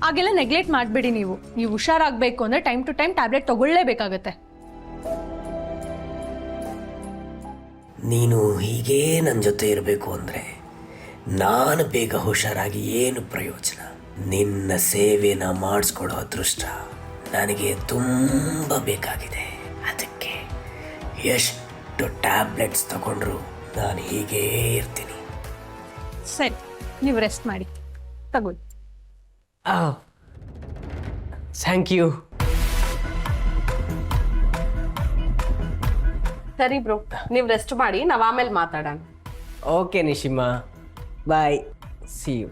ಹಾಗೆಲ್ಲ ನೆಗ್ಲೆಕ್ಟ್ ಮಾಡಬೇಡಿ. ನೀವು ಹುಷಾರಾಗಬೇಕು ಅಂದರೆ ಟೈಮ್ ಟು ಟೈಮ್ ಟ್ಯಾಬ್ಲೆಟ್ ತಗೊಳ್ಳೇಬೇಕಾಗತ್ತೆ. ನೀನು ಹೀಗೇ ನನ್ನ ಜೊತೆ ಇರಬೇಕು ಅಂದರೆ ನಾನು ಬೇಗ ಹುಷಾರಾಗಿ ಏನು ಪ್ರಯೋಜನ? ನಿನ್ನ ಸೇವೆನ ಮಾಡಿಸ್ಕೊಡೋ ಅದೃಷ್ಟ ನನಗೆ ತುಂಬ ಬೇಕಾಗಿದೆ. ಅದಕ್ಕೆ ಎಷ್ಟು ಟ್ಯಾಬ್ಲೆಟ್ಸ್ ತಗೊಂಡ್ರು ನಾನು ಹೀಗೇ ಇರ್ತೀನಿ. ಸರಿ, ನೀವು ರೆಸ್ಟ್ ಮಾಡಿ, ತಗೊಳ್ಳಿ. Thank you. ಸರಿ ಬ್ರೋ, ನೀವು ರೆಸ್ಟ್ ಮಾಡಿ, ನಾವು ಆಮೇಲೆ ಮಾತಾಡೋಣ. ಓಕೆ ನಿಶಿಮಾ, ಬಾಯ್, ಸಿ ಯು.